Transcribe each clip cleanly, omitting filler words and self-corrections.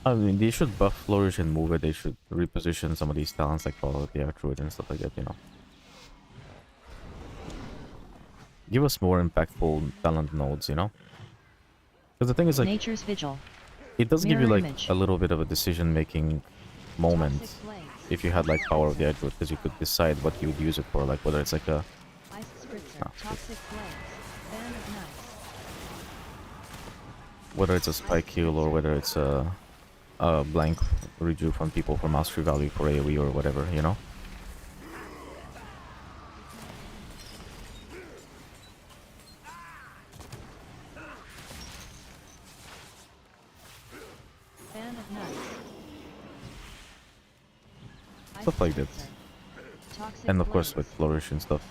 I mean, they should buff Flourish and move it. They should reposition some of these talents like follow the Resto Druid and stuff like that, you know. Give us more impactful talent nodes, you know? Because the thing is, like, Nature's Vigil. it does give you, Mirror like, image. a little bit of a decision-making moment if you had, like, Power of the Resto Druid, because you could decide what you would use it for, like, whether it's, like, a... Ice Spritzer. Ah, Toxic Flames. Band of Knives. whether it's a Spike Heal or whether it's a blank rejuve on people for Mastery Value for AoE or whatever, you know? Band of Knives. Stuff like that. Toxic And of course with Flames. Flourish and stuff.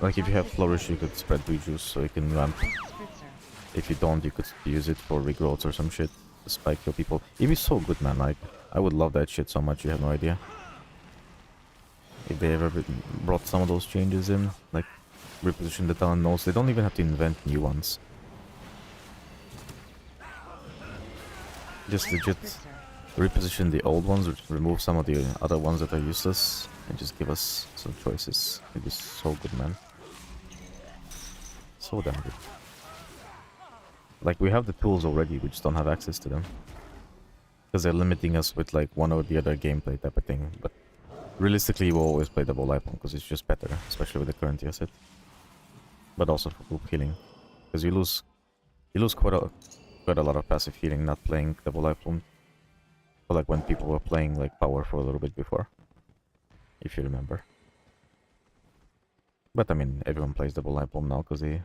Like if you have Flourish, you could spread rejuice so you can ramp. Ice Spritzer. If you don't, you could use it for regrowths or some shit to spike kill people. It'd be so good, man. Like, I would love that shit so much, you have no idea. If they ever brought some of those changes in, like reposition the talent nodes, they don't even have to invent new ones. Just Ice legit Spritzer. reposition the old ones, remove some of the other ones that are useless, and just give us some choices. It'd be so good, man. So damn good. Like, we have the tools already, we just don't have access to them. Because they're limiting us with, like, one or the other gameplay type of thing. But realistically, we'll always play double life because it's just better, especially with the current tier set. But also for group healing. Because you lose quite a lot of passive healing not playing double life bomb. Or like when people were playing, like, power for a little bit before. If you remember. But I mean, everyone plays double life bomb now because they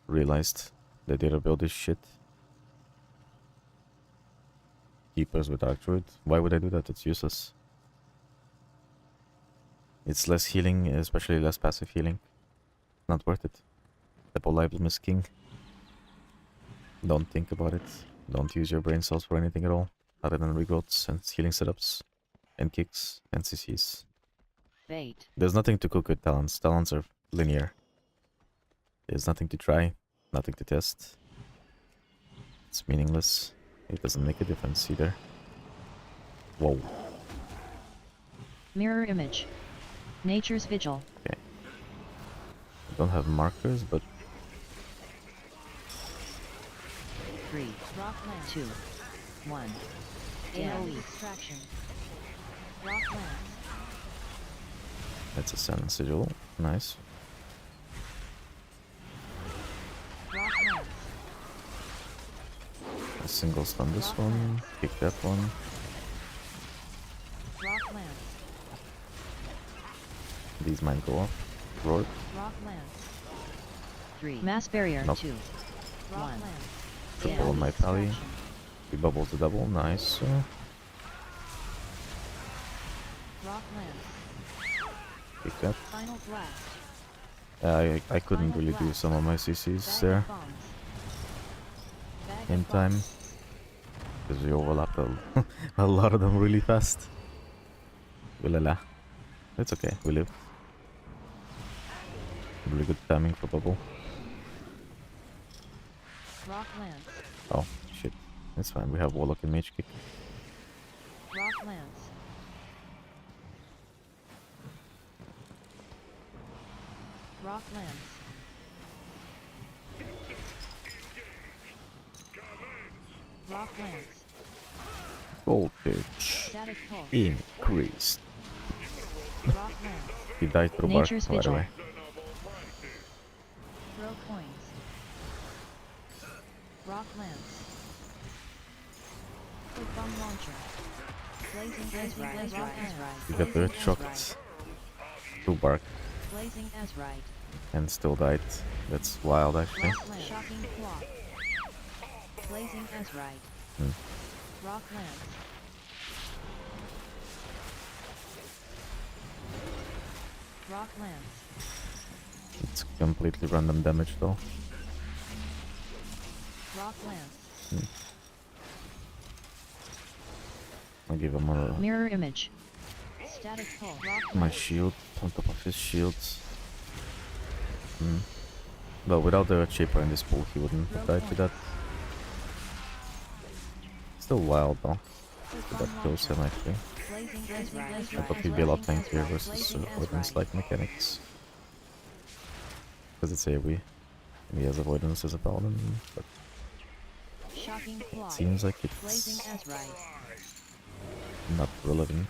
realized they did build this shit. Keepers with Dark Druid. Why would I do that? It's useless. It's less healing, especially less passive healing. Not worth it. Double life bomb is king. Don't think about it. Don't use your brain cells for anything at all. Other than regrowths and healing setups. And kicks and CCs. Bait. There's nothing to cook with talents. Talents are linear. There's nothing to try. Nothing to test. It's meaningless. It doesn't make a difference either. Whoa. Mirror image. Nature's Vigil. Okay. I don't have markers, but 3, 2, 1. AoE extraction. Rocklands. that's a Silent Sigil. Nice. Rocklands. A single stun this one. Kick that one. Rocklands. These might go off. Roar. Rocklands. 3. Mass barrier. Nope. 2, 1. Triple on my pally. We bubble to double. Nice. Rocklands. Kick that. Final blast. I couldn't really do some of my CCs Bag there of bombs. Bag in of time. bombs. Because we overlapped a lot of them really fast. Ulala. It's okay, we live. Really good timing for bubble. Rocklands. Oh, shit. It's fine, we have Warlock and Mage Kick. Rocklands. Rocklands. Rocklands. Voltage Static pulse. increased. Rocklands. He died through bark, Nature's by the Vigil. way. Throw coins. Rocklands. Quick bomb launcher. Blazing Ezrite. He got earth shocked through bark Blazing Ezrite. and still died. That's wild, actually. Rocklands. Shocking Claw. Blazing Ezrite. Rocklands. Rocklands. It's completely random damage, though. Rocklands. I'll give him a, Mirror image. Static pull. my Rocklands. shield on top of his shield. But without the chipper in this pool, he wouldn't have died to that. Still wild though. So that kills him actually. I thought he'd be a lot tankier versus avoidance-like mechanics. Because it's AoE. And he has avoidance as a paladin, but it seems like it's not relevant.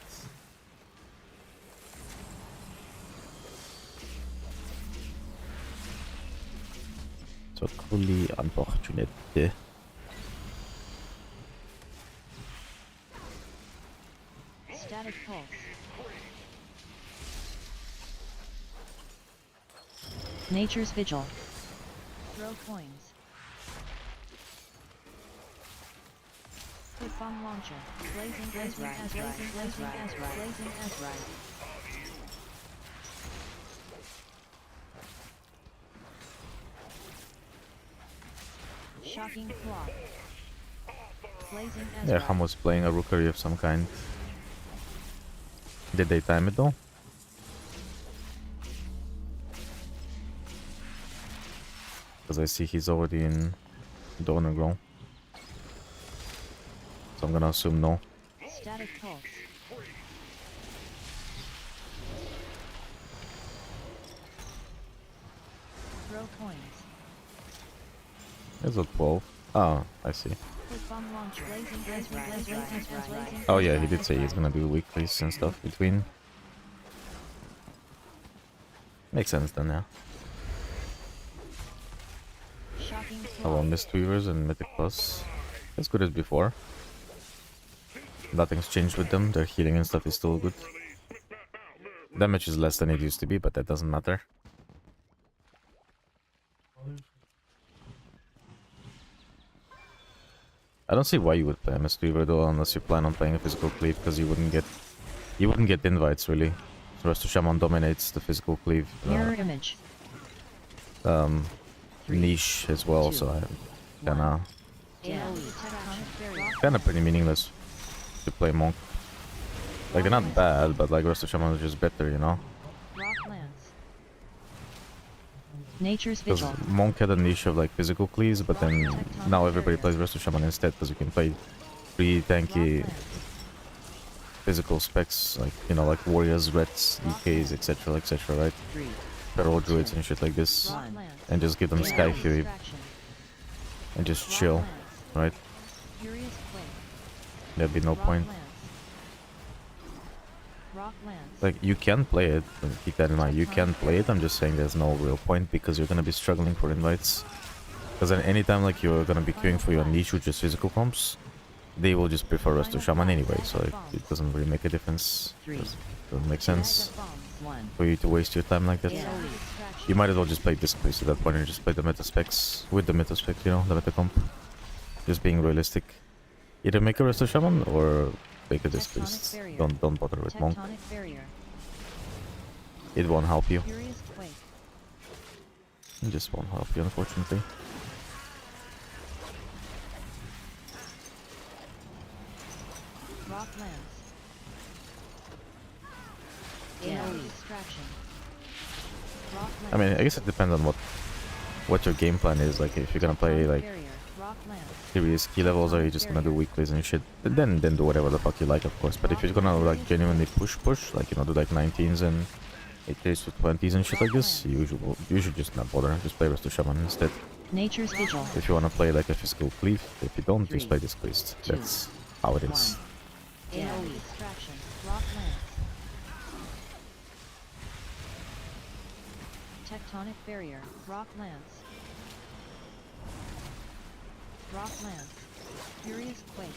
So truly unfortunate. Static pulse. Nature's Vigil. Throw coins. Foot bomb launcher. Blazing Ezra. Blazing Ezra. Shocking claw. Blazing Ezra. Yeah, Ham was playing a rookery of some kind. Did they time it though? Because I see he's already in Donor Grow. So I'm gonna assume no. Static pulse. Throw coins. There's a 12. Oh, I see. Foot bomb launch. Blazing Ezra. Oh yeah, he did say he's gonna do weeklies and stuff between. Makes sense then, yeah. Hello, Mistweavers and Mythic Plus. As good as before. Nothing's changed with them. Their healing and stuff is still good. Damage is less than it used to be, but that doesn't matter. I don't see why you would play a Mistweaver though, unless you plan on playing a physical cleave, because you wouldn't get invites really. Resto Shaman dominates the physical cleave. Mirror image. Niche as well, so I kinda pretty meaningless to play Monk. Like they're not bad, but like Resto Shaman is just better, you know? Nature's Because Vigil. Monk had a niche of like physical cleaves, but then now everybody plays Resto Shaman instead because you can play pretty tanky physical specs, like, you know, like warriors, reds, EKs, etc, right? Feral druids and shit like this, and just give them Sky Fury and just chill, right? There'd be no point. Like, you can play it, keep that in mind, you can play it, I'm just saying there's no real point because you're gonna be struggling for invites. Because then anytime like you're gonna be queuing for your niche with just physical comps, they will just prefer Resto Shaman anyway, so it doesn't really make a difference. It doesn't make sense for you to waste your time like that. You might as well just play this place at that point and just play the meta specs with the meta spec, you know, the meta comp. Just being realistic. Either make a Resto Shaman or make a Disc Priest. Don't bother with Monk. It won't help you. It just won't help you, unfortunately. Rock lance. AoE extraction. Rock lance. I mean, I guess it depends on what your game plan is. Like, if you're gonna play like serious key levels, or you're just gonna do weeklies and shit, then do whatever the fuck you like, of course. But if you're gonna like genuinely push, like, you know, do like 19s and 8Ks to 20s and shit like this, you should just not bother. Just play Resto Shaman instead. Nature's Vigil. If you wanna play like a physical cleave, if you don't, just play this Priest. That's how it is. AoE extraction. Rock lance. Tectonic barrier. Rock lance. Rock lance. Furious quake.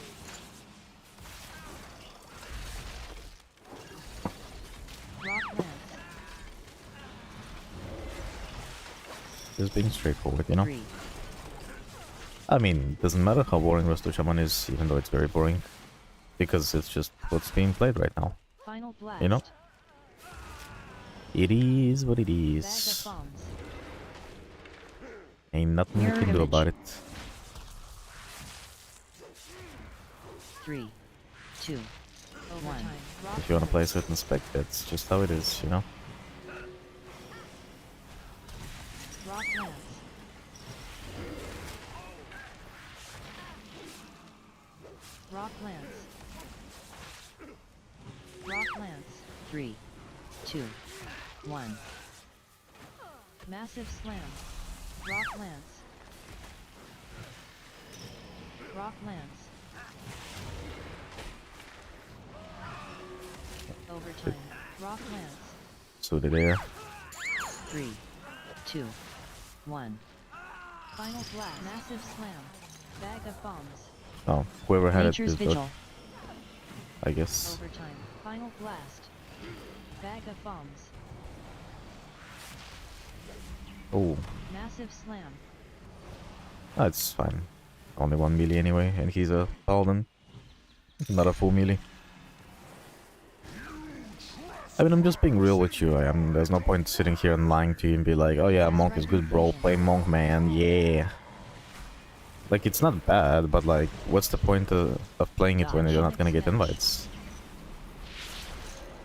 Rock lance. Just being straightforward, you know? 3. I mean, it doesn't matter how boring Resto Shaman is, even though it's very boring. Because it's just what's being played right now. Final blast. You know? It is what it Bag is. of bombs. Ain't nothing you Mirror can do image. about it. 3, 2, 1. If you wanna play a certain spec, that's just how it is, you know? Rock lance. Rock lance. Rock lance. 3, 2, 1. Massive slam. Rock lance. Rock lance. Overtime. Rock lance. So they're there. 3, 2, 1. Final blast. Massive slam. Bag of bombs. Oh, whoever had Nature's it is vigil. I guess. Overtime. Final blast. Bag of bombs. Oh, Massive slam. that's fine. Only 1 melee anyway, and he's a paladin. Not a full melee. I mean, I'm just being real with you. There's no point sitting here and lying to you and be like, oh yeah, Monk is good, bro. Play Monk, man. Yeah. Like, it's not bad, but like, what's the point of playing it when you're not gonna get invites?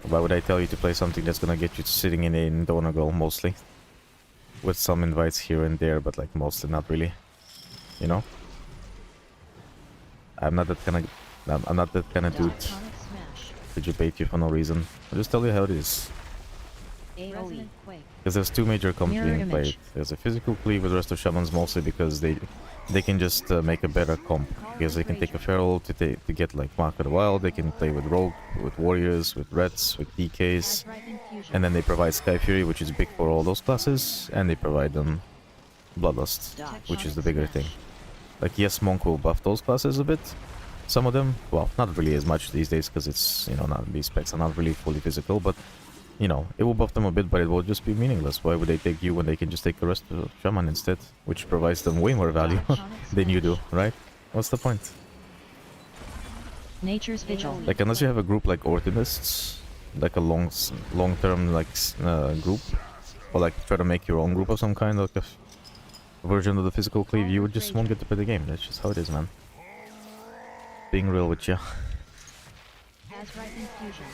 Why would I tell you to play something that's gonna get you sitting in Donegal, mostly? With some invites here and there, but like, mostly not really. You know? I'm not that kind of dude Tectonic smash. to debate you for no reason. I'll just tell you how it is. AoE. Quake. Because there's two major comps Mirror being played. image. There's a physical cleave with Resto Shamans, mostly because they can just make a better comp. Because they can take a feral to get like Mark of the Wild. They can play with Rogue, with Warriors, with Reds, with DKs. Azerite infusion. And then they provide Sky Fury, which is big for all those classes. And they provide them Bloodlust, which is the bigger thing. Like, yes, Monk will buff those classes a bit. Some of them, well, not really as much these days, because it's, you know, these specs are not really fully physical, but, you know, it will buff them a bit, but it will just be meaningless. Why would they take you when they can just take the rest of Shaman instead, which provides them way more value than you do, right? What's the point? Nature's vigil. Like, unless you have a group like Ortimists, like a long-term, like, group, or like try to make your own group of some kind, like a version of the physical cleave, you would just won't get to play the game. That's just how it is, man. Being real with you. Azerite infusion.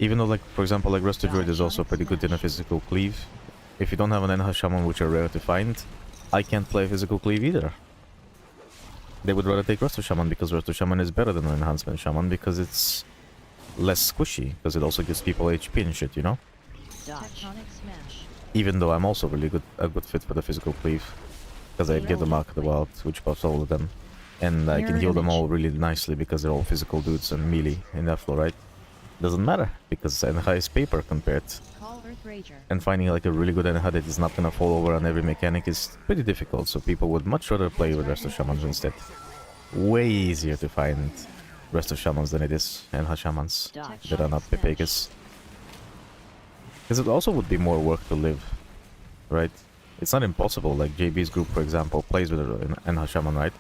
Even though, like, for example, like Resto Druid is also pretty good in a physical cleave. If you don't have an Enha Shaman, which are rare to find, I can't play physical cleave either. They would rather take Resto Shaman because Resto Shaman is better than an Enhancement Shaman because it's less squishy, because it also gives people HP and shit, you know? Tectonic smash. Even though I'm also really a good fit for the physical cleave. Because I get the Mark of the Wild, which buffs all of them. And I can heal them all really nicely because they're all physical dudes and melee in that flow, right? Doesn't matter, because Enha is paper compared. Call Earth Rager. And finding like a really good Enha that is not gonna fall over on every mechanic is pretty difficult, so people would much rather play with Resto Shamans instead. Way easier to find Resto Shamans than it is Enha Shamans that are not Pepegas. Because it also would be more work to live, right? It's not impossible, like JB's group, for example, plays with an Enha Shaman, right?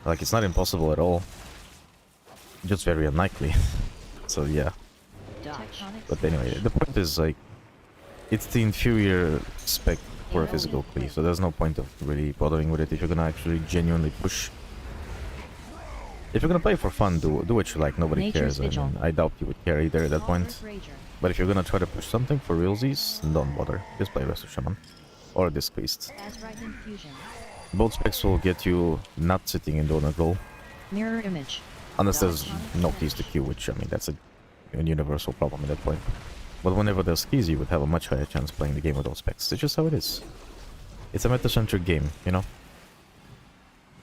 Like, it's not impossible at all. Just very unlikely. So, yeah. But anyway, the point is, like, it's the inferior spec for a physical cleave, so there's no point of really bothering with it if you're gonna actually genuinely push. If you're gonna play for fun, do what you like, nobody cares. I mean, I doubt you would care either at that point. But if you're gonna try to push something for realsies, don't bother. Just play Resto Shaman. Or this Priest. Both specs will get you not sitting in donut roll. Mirror image. Unless there's no keys to queue, which, I mean, that's a universal problem at that point. But whenever there's keys, you would have a much higher chance playing the game with those specs. It's just how it is. It's a meta-centric game, you know?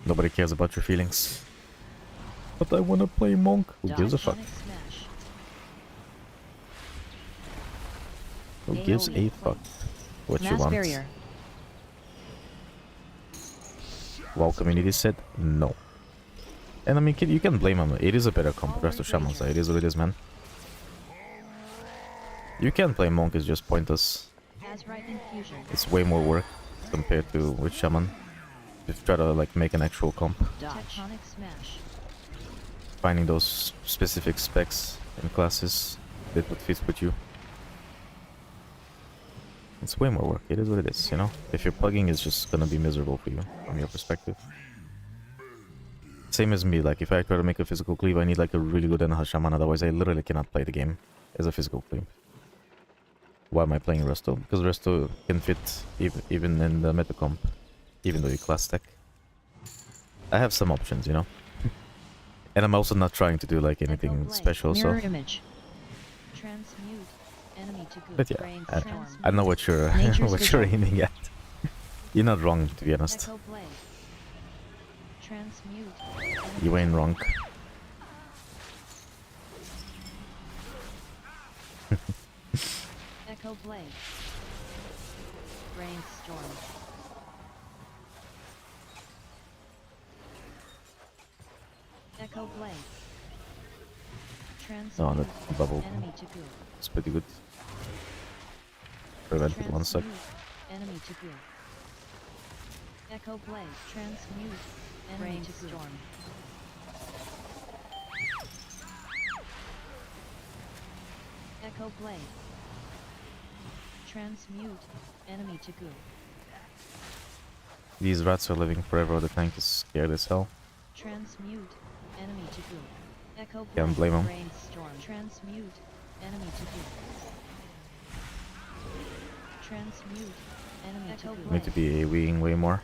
Nobody cares about your feelings. But I wanna play Monk. Who gives a fuck? Who gives a fuck what you want? Barrier. WoW community said no. And I mean, you can blame them. It is a better comp. Resto Shamans, it is what it is, man. You can play Monk, is just pointless. It's way more work compared to with Shaman. If you try to like make an actual comp. Tectonic smash. Finding those specific specs and classes that would fit with you. It's way more work. It is what it is, you know? If you're plugging, it's just gonna be miserable for you, from your perspective. Same as me, like, if I try to make a physical cleave, I need like a really good Enha Shaman, otherwise I literally cannot play the game as a physical cleave. Why am I playing Resto? Because Resto can fit even in the meta comp, even though you class stack. I have some options, you know. And I'm also not trying to do like anything Blade. special, so. Mirror image. Transmute. Enemy to good. But yeah, Brainstorm. I know what you're Nature's what you're visual. aiming at. You're not wrong, to be honest. Echo blade. Transmute. You ain't wrong. Echo blade. Brainstorm. Echo blade. Transmute. No, that bubble Enemy to good. is pretty good. Prevent it 1 sec. Transmute. Enemy to good. Echo blade. Transmute. Enemy to storm. Echo blade. Transmute. Enemy to good. These rats are living forever. The tank is scared as hell. Transmute. Enemy to good. Echo blade. Can't blame 'em. Brainstorm. Transmute. Enemy to good. Transmute. Enemy to good. Need to be AoEing way more.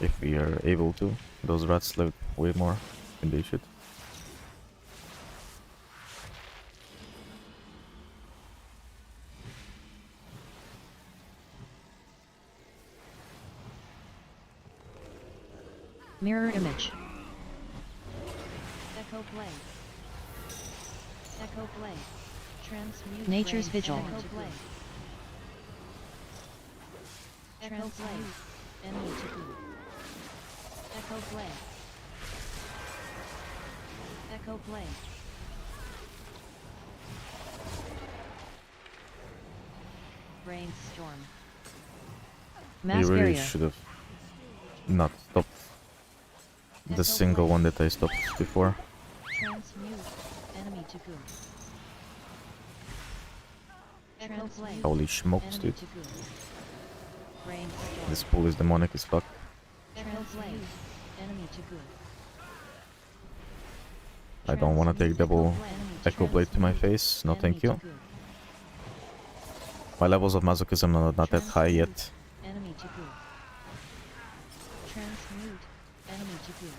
If we are able to. Those rats live way more than they should. Mirror image. Echo blade. Echo blade. Transmute. Nature's Brainstorm. vigil. Echo blade. Echo blade. Enemy to good. Echo blade. Echo blade. Brainstorm. Mass We really barrier. should have not stopped the single one that I stopped before. Transmute. Enemy to good. Echo blade. Holy smokes, Enemy dude. to good. Brainstorm. This pool is demonic as fuck. Echo blade. Enemy to good. I don't want to take double Echo Blade to my Transmute. face. No, Enemy thank to you. good. My levels of masochism are not that high yet. Enemy to good. Transmute. Enemy to good.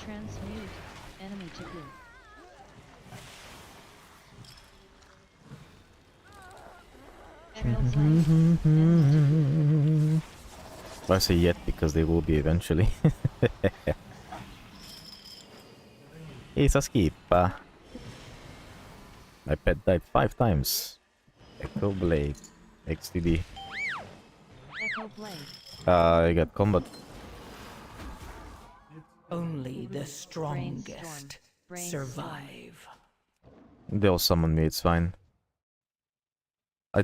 Transmute. Enemy to good. Translate. Enemy to I say yet because they will be eventually. Hey, Saskipa. My pet died 5 times. Echo Blade. XTD. good. Echo blade. I got combat. Only the strongest Brainstorm. survive. They'll summon me, it's fine. I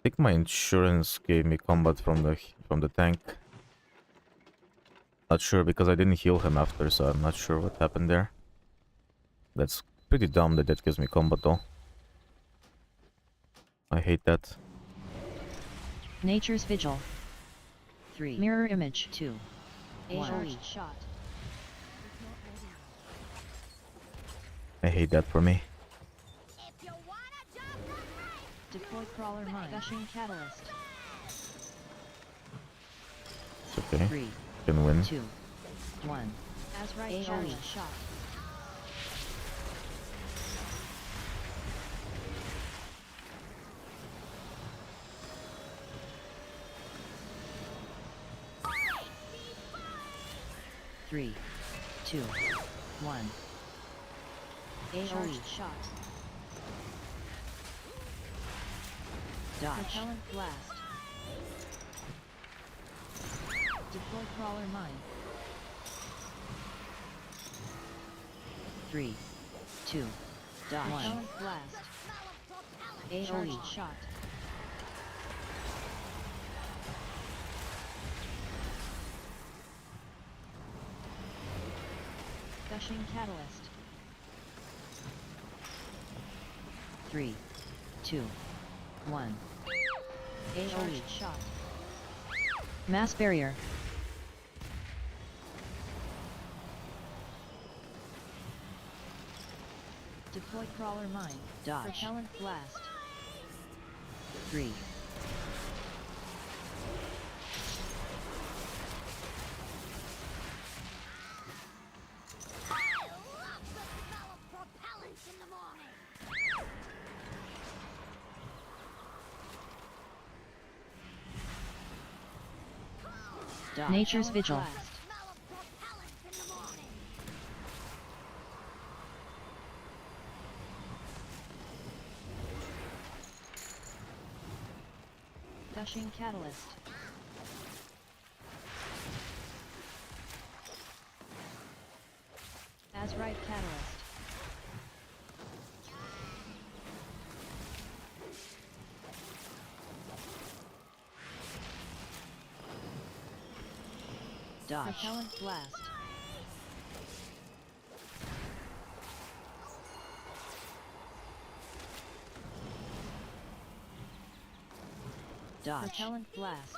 think my insurance gave me combat from the tank. Not sure because I didn't heal him after, so I'm not sure what happened there. That's pretty dumb that that gives me combat though. I hate that. Nature's vigil. 3. Mirror image. 2. AoE shot. I hate that for me. Deploy crawler mine. Gushing catalyst. It's okay. 3. Can win. 2. 1. As right AoE shot. Three, 2, 1. AoE shot. Dodge. Repellent blast. Deploy crawler mine. 3, 2, dodge. Repellent blast. AoE shot. Gushing catalyst. 3, 2, 1. AoE shot. Mass barrier. Deploy crawler mine. Dodge. Repellent blast. 3, Dodge. Nature's Repellent Vigil. blast. Gushing Catalyst. Azrite Catalyst. Dodge. Repellent blast. Dodge. Repellent blast.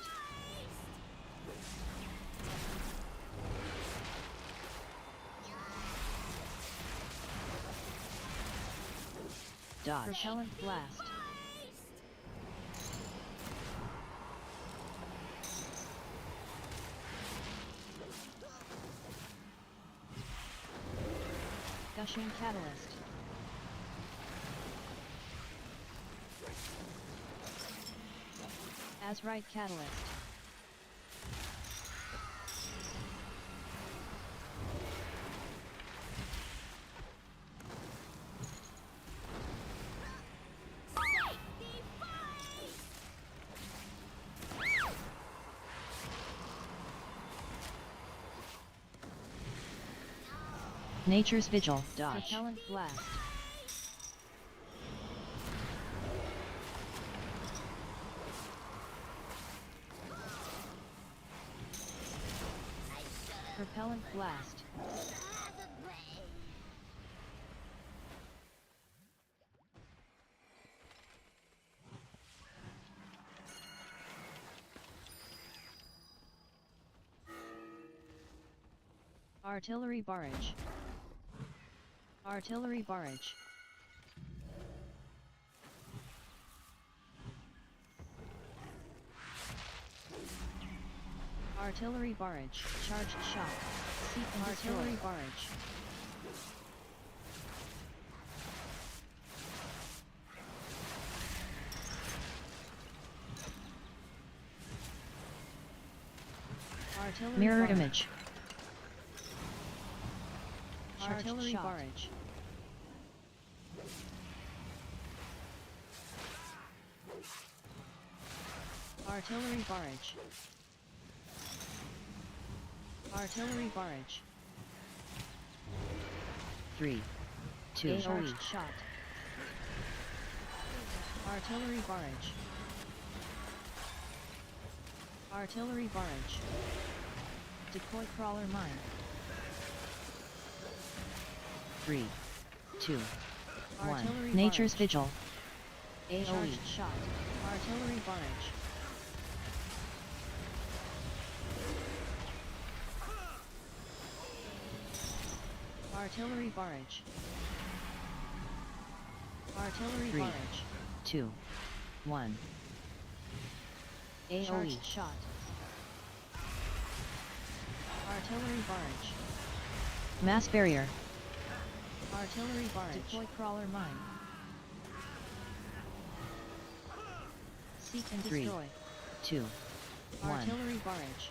Dodge. Repellent blast. Gushing Catalyst. Azrite Catalyst. Nature's Vigil. Dodge. Repellent blast. Repellent blast. Artillery barrage. Artillery barrage. Artillery barrage. Charged shot. Seek and artillery barrage. Artillery Mirror barrage. image. Artillery barrage. Artillery barrage. Artillery barrage. 3, 2, Charged shot. Artillery barrage. Artillery barrage. Deploy crawler mine. 3, 2, 1. Artillery Nature's barrage. Vigil. Charged AoE. shot. Artillery barrage. Artillery barrage. Artillery 3, barrage. 2, 1. AoE. Charged shot. Artillery barrage. Mass barrier. Artillery barrage. Deploy crawler mine. Seek and 3, destroy. 2, 1. Artillery barrage.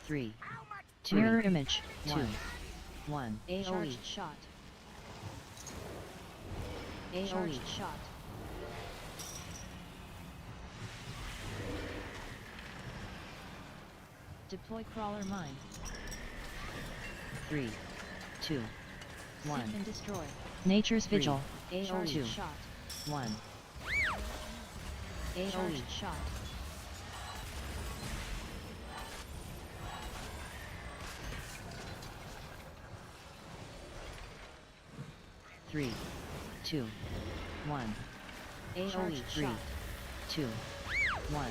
Three, 2. Mirror image. 2, 1. 1. AoE. Charged shot. AoE. Charged shot. Deploy crawler mine. 3, 2, 1. Seek and destroy. Nature's Vigil. Charged AoE. shot. 1. AoE. Charged shot. Three, 2, 1. AoE. Charged 3, shot. 2, 1.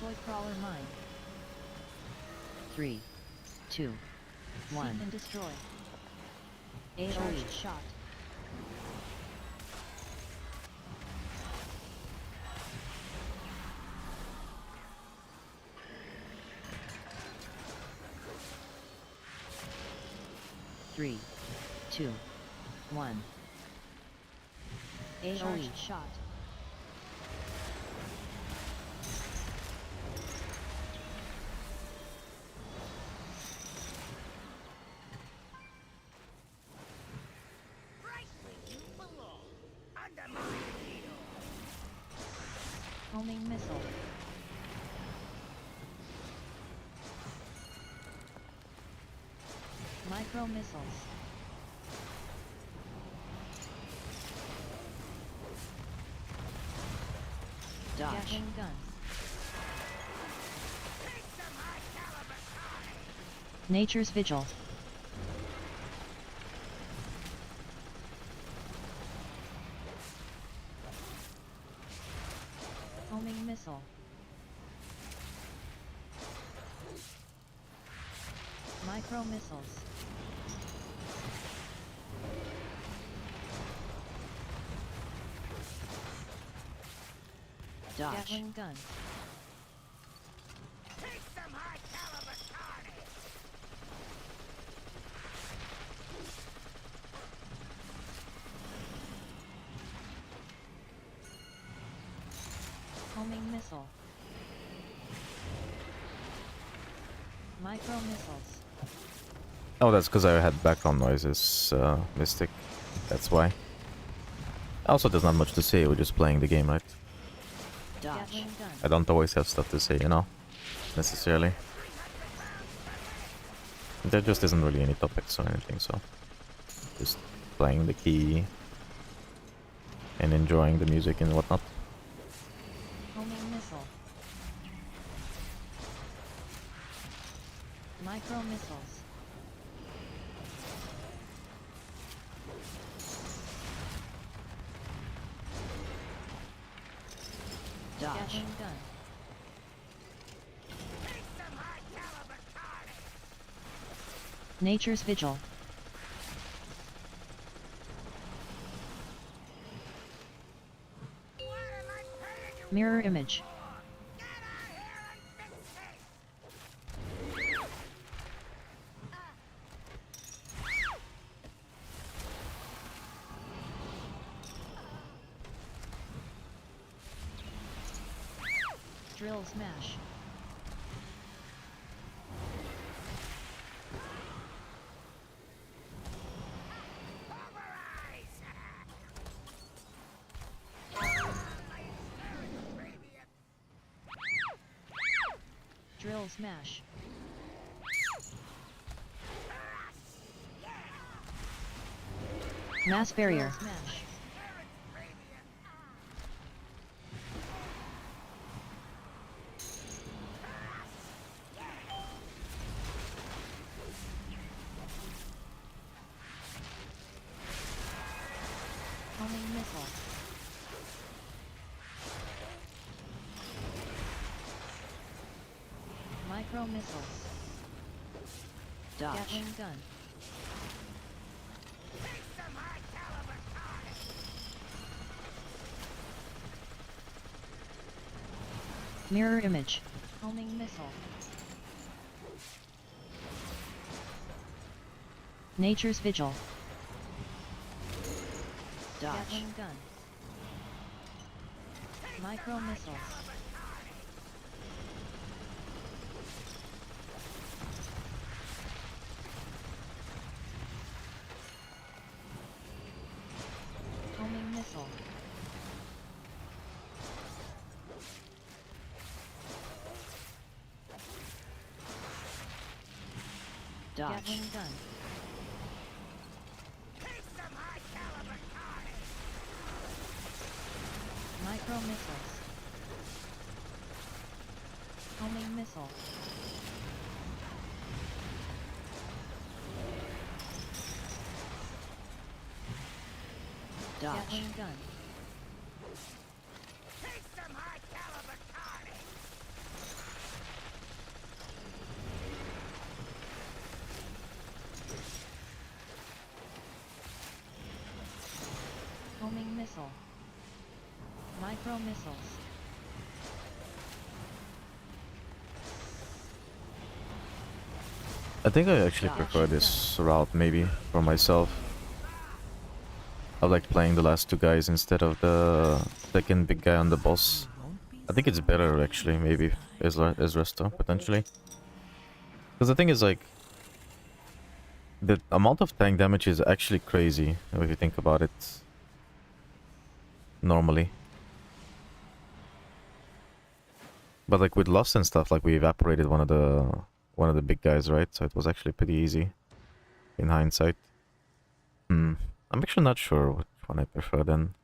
Deploy crawler mine. 3, 2, 1. Seek and destroy. AoE. Charged shot. Three, 2, 1. AoE. Charged shot. Homing missile. Micro missiles. Dodge. Gatling gun. Nature's Vigil. Homing missile. Micro missiles. Dodge. Gatling gun. Homing missile. Micro missiles. Oh, that's because I had background noises, Mystic. That's why. Also, there's not much to say, we're just playing the game, right? Dodge. Gatling gun. I don't always have stuff to say, you know? Necessarily. There just isn't really any topics or anything, so... Just playing the key... And enjoying the music and whatnot. Homing missile. Micro missiles. Dodge. Gatling gun. Nature's Vigil. Mirror image. Drill smash. Drill smash. Mass barrier. Drill smash. Homing missile. Micro missiles. Dodge. Gatling gun. Mirror image. Homing missile. Nature's Vigil. Dodge. Gatling gun. Micro missiles. Homing missile. Dodge. Gatling gun. Micro missiles. Homing missile. Dodge. Gatling gun. missile. Micro missiles. I think I actually prefer this route maybe for myself. I like playing the last two guys instead of the second big guy on the boss. I think it's better actually, maybe as Resto potentially. Because the thing is like the amount of tank damage is actually crazy if you think about it. Normally. But like with Lost and stuff, like we evaporated one of the big guys, right? So it was actually pretty easy in hindsight. I'm actually not sure which one I prefer then.